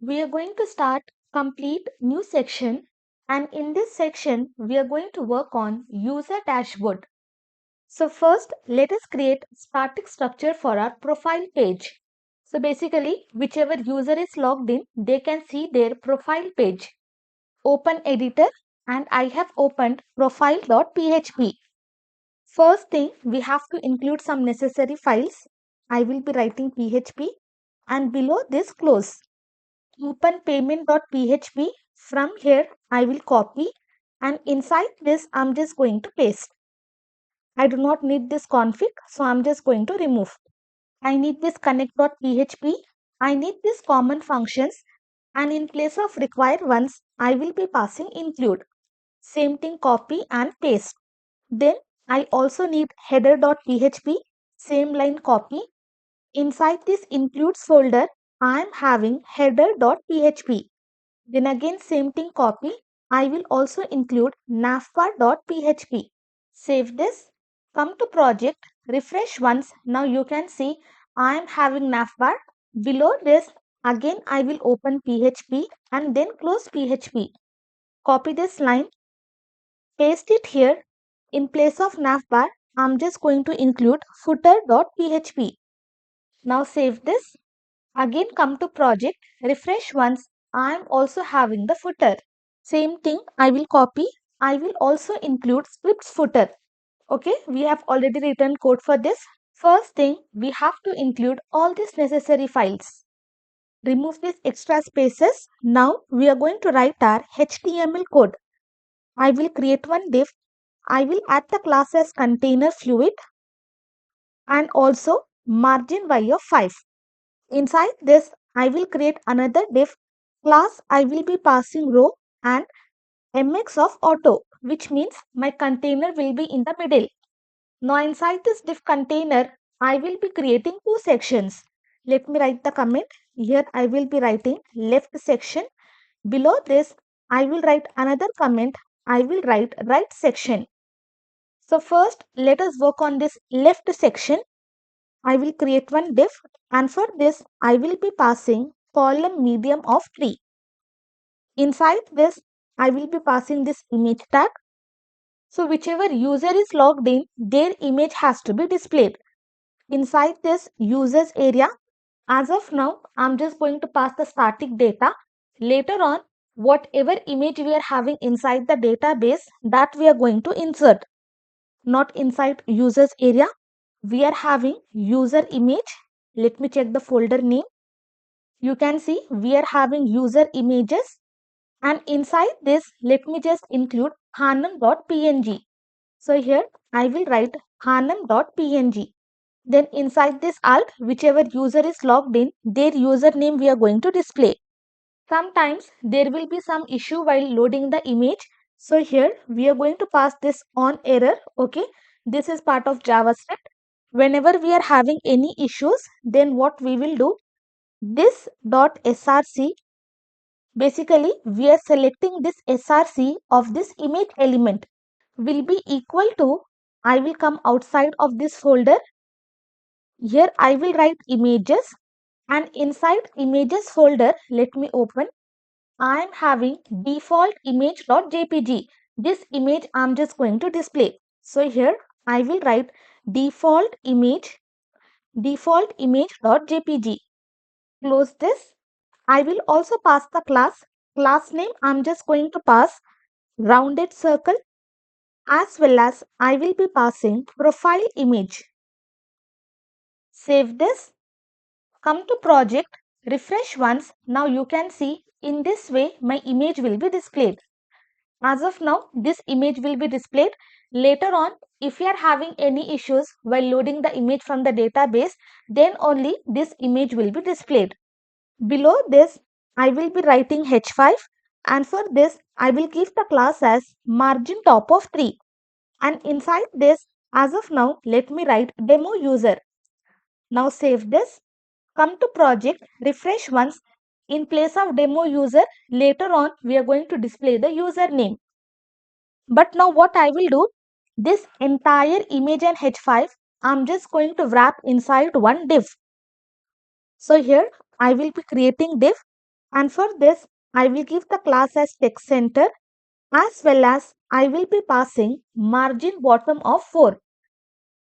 we are going to start complete new section, and in this section we are going to work on user dashboard. So first let us create static structure for our profile page. So basically whichever user is logged in, they can see their profile page. Open editor, and I have opened profile.php. First thing, we have to include some necessary files. I will be writing PHP, and below this close. Open payment.php. From here I will copy, and inside this I'm just going to paste. I do not need this config, so I'm just going to remove. I need this connect.php. I need this common functions, and in place of required ones I will be passing include. Same thing, copy and paste. Then I also need header.php. Same line, copy. Inside this includes folder I am having header.php. Then again same thing, copy. I will also include navbar.php. Save this. Come to project. Refresh once. Now you can see I am having navbar. Below this again I will open PHP and then close PHP. Copy this line. Paste it here. In place of navbar, I'm just going to include footer.php. Now save this. Again come to project. Refresh once. I am also having the footer. Same thing, I will copy. I will also include scripts footer. Okay, we have already written code for this. First thing, we have to include all these necessary files. Remove these extra spaces. Now we are going to write our HTML code. I will create one div. I will add the class as container fluid and also margin y of 5. Inside this, I will create another div class. I will be passing row and mx of auto, which means my container will be in the middle. Now inside this div container, I will be creating two sections. Let me write the comment. Here I will be writing left section. Below this, I will write another comment. I will write right section. So first, let us work on this left section. I will create one div, and for this, I will be passing column medium of 3. Inside this, I will be passing this image tag. So whichever user is logged in, their image has to be displayed. Inside this users area, as of now, I'm just going to pass the static data. Later on, whatever image we are having inside the database, that we are going to insert. Not inside users area. We are having user image. Let me check the folder name. You can see we are having user images, and inside this let me just include hanam.png. So here I will write hanam.png. Then inside this alt, whichever user is logged in, their username we are going to display. Sometimes there will be some issue while loading the image. So here we are going to pass this on error. Okay, this is part of JavaScript. Whenever we are having any issues, then what we will do, this .src, basically we are selecting this src of this image element will be equal to, I will come outside of this folder. Here I will write images, and inside images folder, let me open. I am having default image.jpg. This image I am just going to display. So here I will write default image.jpg. Close this. I will also pass the class name. I am just going to pass rounded circle, as well as I will be passing profile image. Save this. Come to project. Refresh once. Now you can see in this way my image will be displayed. As of now, this image will be displayed. Later on, if you are having any issues while loading the image from the database, then only this image will be displayed. Below this, I will be writing h5, and for this, I will give the class as margin top of 3. And inside this, as of now, let me write demo user. Now save this. Come to project, refresh once. In place of demo user, later on, we are going to display the username. But now what I will do, this entire image and h5, I'm just going to wrap inside one div. So here I will be creating div. And for this, I will give the class as text center, as well as I will be passing margin bottom of 4.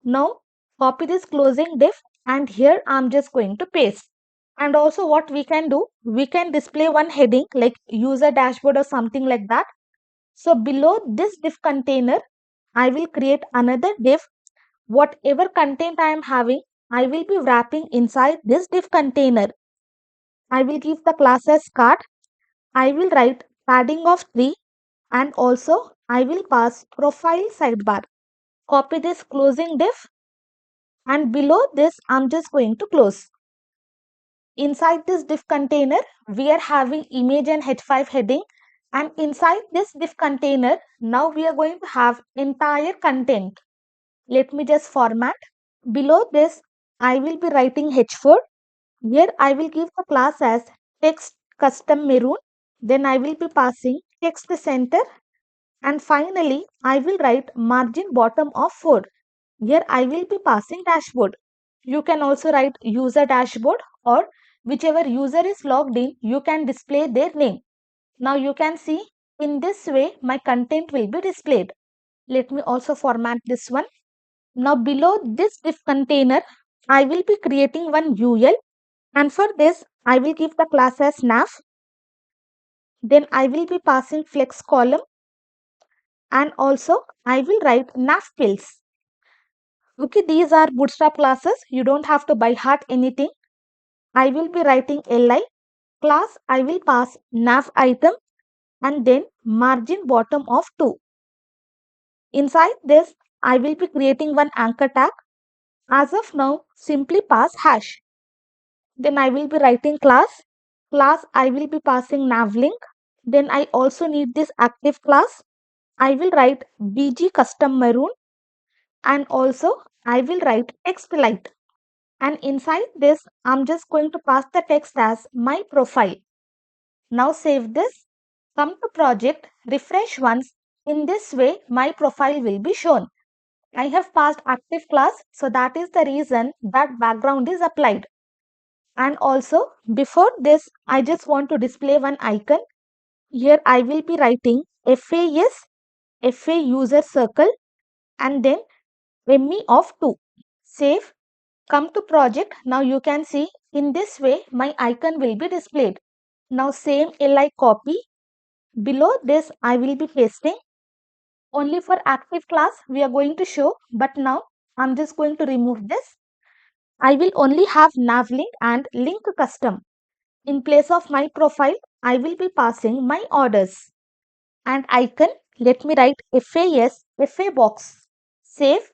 Now copy this closing div, and here I'm just going to paste. And also what we can do, we can display one heading like user dashboard or something like that. So below this div container, I will create another div. Whatever content I am having, I will be wrapping inside this div container. I will give the class as card. I will write padding of 3, and also I will pass profile sidebar. Copy this closing div, and below this I'm just going to close. Inside this div container, we are having image and h5 heading, and inside this div container, now we are going to have entire content. Let me just format. Below this, I will be writing h4. Here I will give the class as text custom maroon. Then I will be passing text center, and finally I will write margin bottom of 4. Here I will be passing dashboard. You can also write user dashboard, or whichever user is logged in, you can display their name. Now you can see in this way my content will be displayed. Let me also format this one. Now below this div container, I will be creating one UL, and for this I will give the class as nav. Then I will be passing flex column, and also I will write nav pills. Okay, these are bootstrap classes. You don't have to by heart anything. I will be writing li class. I will pass nav item, and then margin bottom of 2. Inside this, I will be creating one anchor tag. As of now, simply pass hash. Then I will be writing class. Class I will be passing nav link. Then I also need this active class. I will write bg custom maroon, and also I will write text light. And inside this, I'm just going to pass the text as my profile. Now save this. Come to project, refresh once. In this way, my profile will be shown. I have passed active class, so that is the reason that background is applied. And also, before this, I just want to display one icon. Here I will be writing FAS, FA user circle, and then ME of 2. Save. Come to project. Now you can see in this way my icon will be displayed. Now same li copy. Below this I will be pasting. Only for active class we are going to show, but now I'm just going to remove this. I will only have nav link and link custom. In place of my profile, I will be passing my orders. And icon, let me write FAS, FA box. Save.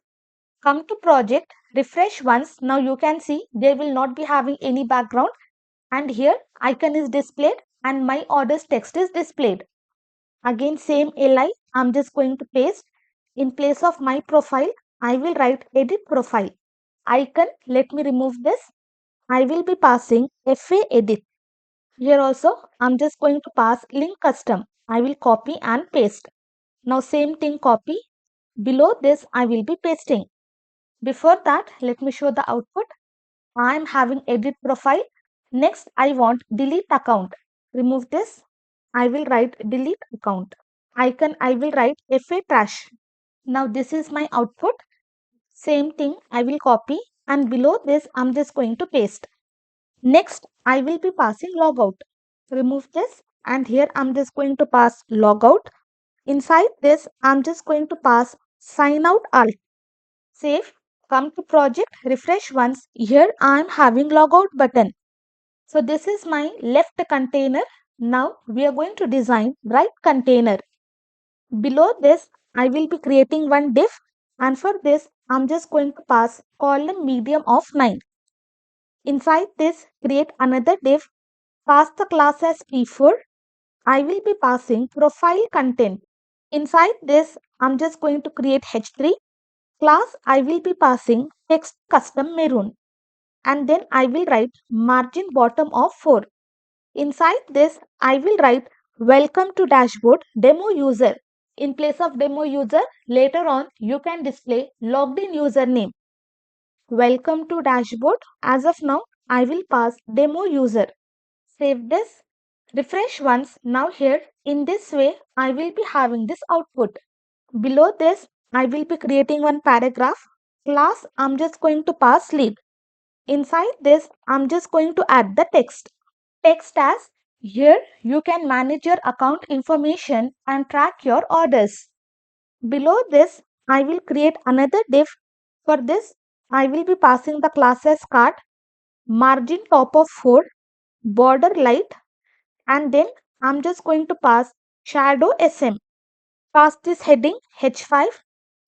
Come to project, refresh once. Now you can see they will not be having any background, and here icon is displayed and my orders text is displayed. Again same li, I'm just going to paste. In place of my profile, I will write edit profile. Icon, let me remove this. I will be passing FA edit. Here also I'm just going to pass link custom. I will copy and paste. Now same thing copy. Below this I will be pasting. Before that, let me show the output. I am having edit profile. Next, I want delete account. Remove this. I will write delete account. Icon, I will write FA trash. Now this is my output. Same thing, I will copy, and below this, I'm just going to paste. Next, I will be passing logout. Remove this, and here I'm just going to pass logout. Inside this, I'm just going to pass sign out alt. Save. Come to project, refresh once. Here I am having logout button. So this is my left container. Now we are going to design right container. Below this, I will be creating one div, and for this, I'm just going to pass column medium of 9. Inside this, create another div, pass the class as P4. I will be passing profile content. Inside this, I'm just going to create H3. Class, I will be passing text custom maroon, and then I will write margin bottom of 4. Inside this, I will write welcome to dashboard demo user. In place of demo user, later on you can display logged in username. Welcome to dashboard. As of now, I will pass demo user. Save this. Refresh once. Now here in this way I will be having this output. Below this I will be creating one paragraph. Class I'm just going to pass lead. Inside this I'm just going to add the text. Text as here you can manage your account information and track your orders. Below this I will create another div. For this I will be passing the class as card, margin top of 4, border light, and then I'm just going to pass shadow SM. Pass this heading H5.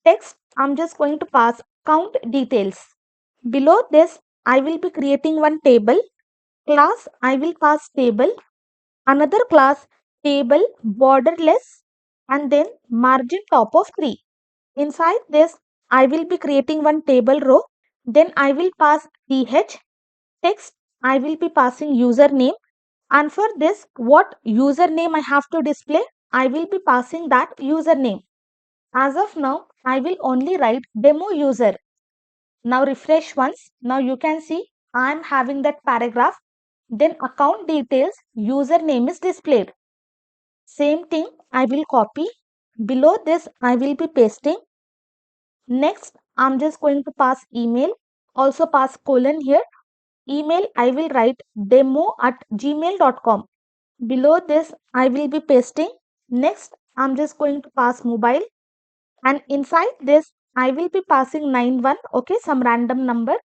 Text I'm just going to pass count details. Below this I will be creating one table. Class I will pass table, another class table borderless, and then margin top of 3. Inside this I will be creating one table row. Then I will pass th. Text I will be passing username, and for this what username I have to display, I will be passing that username. As of now I will only write demo user. Now refresh once. Now you can see I am having that paragraph. Then account details username is displayed. Same thing I will copy. Below this I will be pasting. Next I'm just going to pass email. Also pass colon here. Email I will write demo@gmail.com. Below this I will be pasting. Next I'm just going to pass mobile, and inside this I will be passing 91, okay, some random number.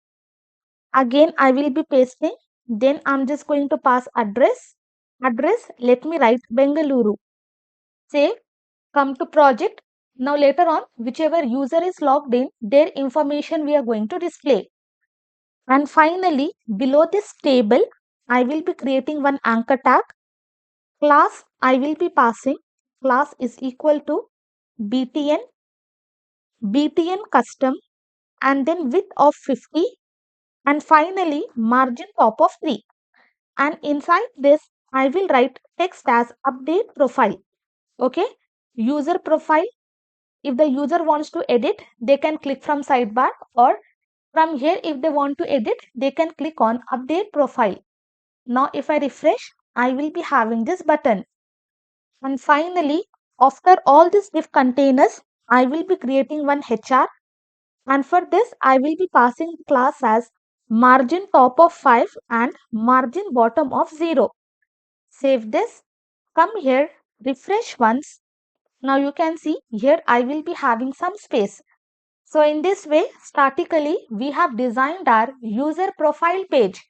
Again I will be pasting. Then I'm just going to pass address. Address let me write Bengaluru. Save. Come to project. Now later on whichever user is logged in, their information we are going to display. And finally below this table I will be creating one anchor tag. Class I will be passing. Class is equal to btn, btn custom, and then width of 50, and finally margin top of 3. And inside this I will write text as update profile. Okay, user profile. If the user wants to edit, they can click from sidebar, or from here if they want to edit, they can click on update profile. Now if I refresh, I will be having this button. And finally, after all these div containers, I will be creating one HR, and for this I will be passing the class as margin top of 5 and margin bottom of 0. Save this. Come here, refresh once. Now you can see here I will be having some space. So in this way, statically we have designed our user profile page.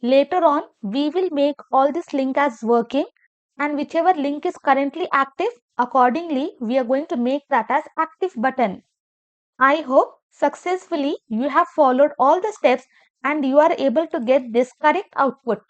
Later on, we will make all this link as working, and whichever link is currently active, accordingly we are going to make that as active button. I hope successfully you have followed all the steps and you are able to get this correct output.